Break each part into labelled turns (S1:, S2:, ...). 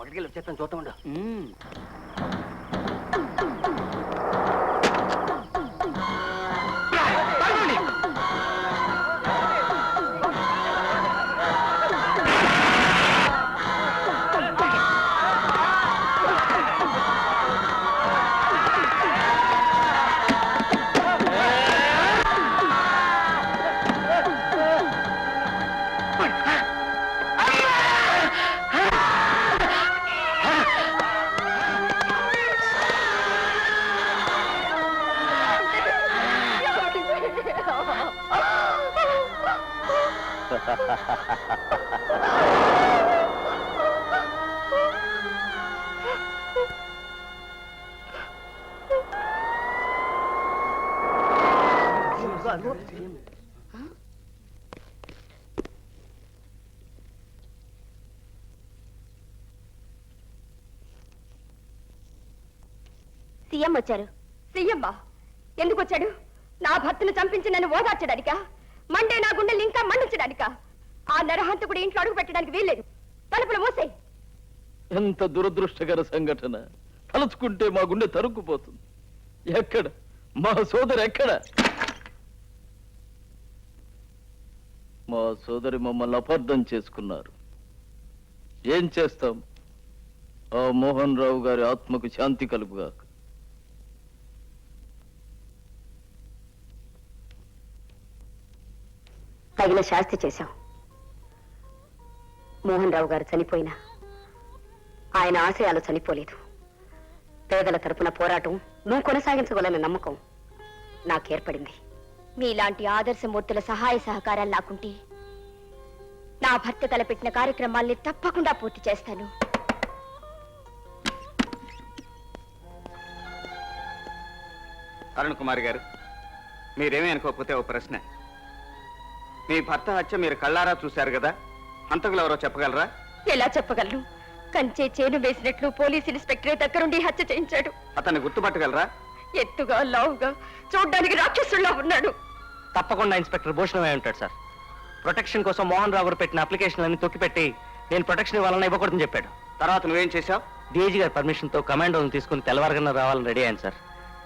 S1: అక్కడికి వెళ్ళి వచ్చేస్తాను, చూద్దాం ఉండు.
S2: సీఎం వచ్చారు.
S3: సీఎమ్మా ఎందుకు వచ్చాడు? నా భర్తను చంపించి నన్ను ఓదార్చడానికా? మండే నా గుండెలు ఇంకా మండించడానికా? ఆ నరహంతకుడు ఇంట్లో అడుగు పెట్టడానికి వీల్లేదు. తలుపులు మూసేయ్.
S4: ఎంత దురదృష్టకర సంఘటన! తలుచుకుంటే మా గుండె తరుక్కుపోతుంది. ఎక్కడ మా సోదరు? ఎక్కడ మా సోదరి? మమ్మల్ని అపార్థం చేసుకున్నారు. ఏం చేస్తాం? ఆ మోహన్ రావు గారి ఆత్మకు శాంతి కలుగుగాక.
S2: తగిన శాస్తి చేశాం. మోహన్ రావు గారు చనిపోయినా ఆయన ఆశయాలు చనిపోలేదు. పేదల తరపున పోరాటం నువ్వు కొనసాగించగలన నమ్మకం నాకేర్పడింది.
S3: మీలాంటి ఆదర్శమూర్తుల సహాయ సహకారాలు నాకుంటే నా భర్త తలపెట్టిన కార్యక్రమాల్ని తప్పకుండా పూర్తి చేస్తాను.
S1: అరుణ్ కుమార్ గారు, మీరేమీ అనుకోకపోతే ఓ ప్రశ్న. మీ భర్త హత్య మీరు కళ్ళారా చూశారు కదా, హంతకులు ఎవరో చెప్పగలరా?
S3: ఎలా చెప్పగలను? కంచే చేను వేసినట్లు పోలీస్ ఇన్స్పెక్టరే దగ్గరుండి హత్య చేయించాడు.
S1: అతన్ని గుర్తుపట్టగలరా?
S3: ఎత్తుగా లావుగా చూడ్డానికి రాక్షసుల్లా ఉన్నాడు.
S5: తప్పకుండా ఇన్స్పెక్టర్ భూషణమే ఉంటాడు సార్. ప్రొటెక్షన్ కోసం మోహన్ రావు గారు పెట్టిన అప్లికేషన్లన్నీ తొక్కిపెట్టి నేను ప్రొటెక్షన్ ఇవ్వాలని ఇవ్వకూడదని చెప్పాడు.
S1: తర్వాత నువ్వేం చేశావు?
S5: డీజీ గారి పర్మిషన్ తో కమాండోని తీసుకుని తెల్లవారుగా రావాలని రెడీ అయ్యాను సార్.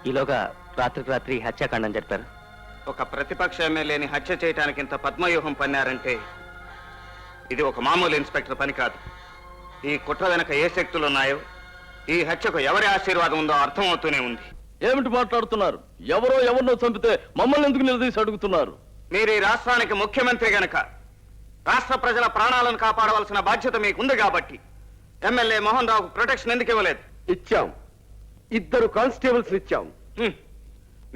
S5: ఈలోగా రాత్రికి రాత్రి హత్యాకాండని చెప్పారు.
S1: ఒక ప్రతిపక్ష ఎమ్మెల్యేని హత్య చేయడానికి ఇంత పద్మవ్యూహం పన్నారంటే ఇది ఒక మామూలు ఇన్స్పెక్టర్ పని కాదు. ఈ కుట్ర వెనక ఏ శక్తులు ఉన్నాయో, ఈ హత్యకు ఎవరి ఆశీర్వాదం ఉందో అర్థమవుతూనే ఉంది.
S4: ఏమిటి మాట్లాడుతున్నారు? ఎవరో ఎవరినో చంపితే మమ్మల్ని ఎందుకు నిలదీసి అడుగుతున్నారు?
S1: మీరు ఈ రాష్ట్రానికి ముఖ్యమంత్రి గనక రాష్ట్ర ప్రజల ప్రాణాలను కాపాడవలసిన బాధ్యత మీకుంది కాబట్టి ఎమ్మెల్యే మోహన్ రావుకు ప్రొటెక్షన్ ఎందుకు ఇవ్వలేదు?
S6: ఇచ్చాం. 2 కానిస్టేబుల్స్ ఇచ్చాం.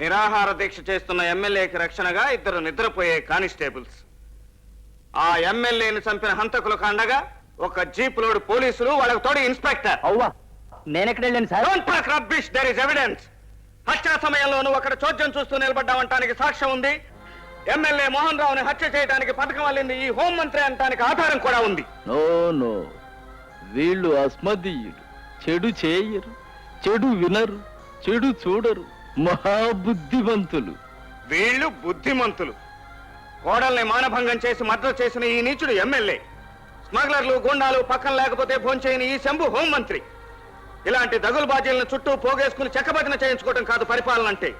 S1: నిరాహార దీక్ష చేస్తున్న ఎమ్మెల్యేకి రక్షణగా 2 నిద్రపోయే కానిస్టేబుల్స్. ఆ ఎమ్మెల్యేని చంపిన హంతకులకు అండగా ఒక జీప్ లోడ్ పోలీసులు, వాళ్ళకు తోడు ఇన్స్పెక్టర్.
S5: అవ్వా, నేనెక్కడ వెళ్ళాను sir?
S1: Don't talk rubbish, there is evidence. హత్య సమయంలో నువ్వు అక్కడ చోద్యం చూస్తూ నిలబడ్డావంటానికి సాక్ష్యం ఉంది. ఎమ్మెల్యే మోహన్ రావుని హత్య చేయడానికి పథకం వల్లింది ఈ హోంమంత్రి అంటానికి ఆధారం కూడా ఉంది.
S4: నో నో, వీళ్ళు అస్మదీయులు. చెడు చేయరు, చెడు వినరు, చెడు చూడరు. మహాబుద్ధిమంతులు.
S1: వీళ్ళు బుద్ధిమంతులు. కోడల్ని మానభంగం చేసి మర్డర్ చేసిన ఈ నీచుడు ఎమ్మెల్యే. స్మగ్లర్లు, గుండాలు పక్కన లేకపోతే భోంచేయని ఈ శంభు హోంమంత్రి. ఇలాంటి దగులుబాజీలను చుట్టూ పోగేసుకుని చెక్కబదిన చేయించుకోవడం కాదు పరిపాలన అంటే.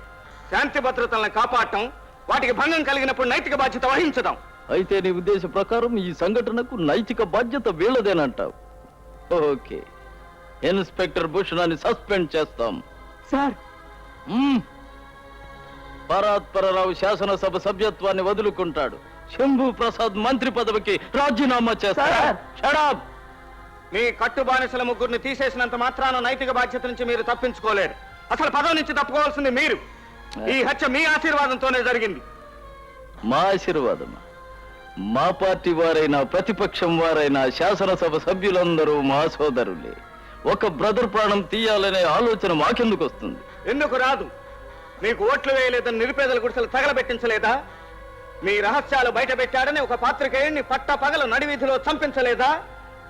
S1: శాంతి భద్రతలను కాపాడటం, వాటికి భంగం కలిగినప్పుడు నైతిక బాధ్యత వహించడం.
S4: అయితే నీ ఉద్దేశ ప్రకారం ఈ సంఘటనకు నైతిక బాధ్యత వీళ్ళదేనంటావు? ఓకే, ఇన్స్పెక్టర్ భూషణాన్ని సస్పెండ్ చేస్తాం.
S5: సార్,
S4: పరాత్పరరావు శాసనసభ సభ్యత్వాన్ని వదులుకుంటాడు. శంభు ప్రసాద్ మంత్రి పదవికి రాజీనామా చేస్తాడు. Shut up.
S1: మీ కట్టుబానిసల ముగ్గురిని తీసేసినంత మాత్రాన నైతిక బాధ్యత నుంచి మీరు తప్పించుకోలేరు. అసలు పదవి నుంచి తప్పుకోవాల్సింది మీరు. ఈ హత్య మీ ఆశీర్వాదంతోనే జరిగింది.
S4: మా ఆశీర్వాదమా? మా పార్టీ వారైనా ప్రతిపక్షం వారైనా శాసనసభ సభ్యులందరూ మా సోదరులే. ఒక బ్రదర్ ప్రాణం తీయాలనే ఆలోచన మాకెందుకు వస్తుంది?
S1: ఎందుకు రాదు? మీకు ఓట్లు వేయలేదని నిరుపేదల గుడిసెలు తగలబెట్టించలేదా? మీ రహస్యాలు బయట పెట్టాడని ఒక పాత్రికేయుడిని పట్ట పగల నడివీధిలో చంపించలేదా?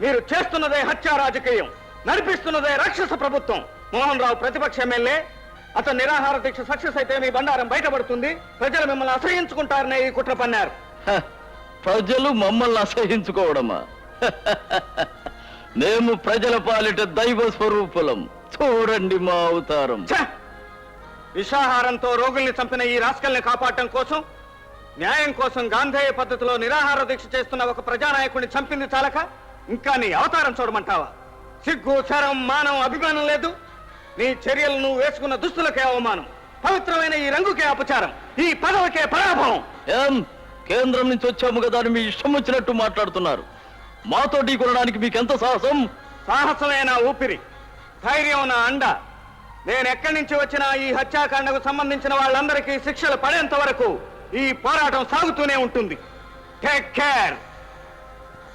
S1: మీరు చేస్తున్నదే హత్యా రాజకీయం, నడిపిస్తున్నదే రాక్షస ప్రభుత్వం. మోహన్ రావు ప్రతిపక్ష ఎమ్మెల్యే. అతను నిరాహార దీక్ష సక్సెస్ అయితే మీ బండారం బయటపడుతుంది. ప్రజలు మిమ్మల్ని అసహించుకుంటారనే ఈ కుట్ర పన్నారు.
S4: ప్రజలు మమ్మల్ని అసహించుకోవడమా? మేము ప్రజల పాలిట దైవ స్వరూపులం. చూడండి మా అవతారం.
S1: ఛ! విషాహారంతో రోగుల్ని చంపిన ఈ రాస్కల్ని కాపాడటం కోసం, న్యాయం కోసం గాంధేయ పద్ధతిలో నిరాహార దీక్ష చేస్తున్న ఒక ప్రజానాయకుడిని చంపింది చాలక ఇంకా నీ అవతారం చూడమంటావా? సిగ్గు, శరం, మానం, అభిమానం లేదు. నీ చర్యలు నువ్వు వేసుకున్న దుస్తులకే అవమానం, పవిత్రమైన ఈ రంగుకే అపచారం, ఈ పదవికే పరాభవం.
S4: ఏం కేంద్రం నుంచి వచ్చాము కదా అని మీ ఇష్టం వచ్చినట్టు మాట్లాడుతున్నారు. మాతో ఢీ కొనడానికి మీకెంత సాహసం?
S1: సాహసమే నా ఊపిరి, ధైర్యం నా అండ. నేను ఎక్కడి నుంచి వచ్చినా ఈ హత్యాకాండకు సంబంధించిన వాళ్ళందరికీ శిక్షలు పడేంత వరకు ఈ పోరాటం సాగుతూనే ఉంటుంది. Take care.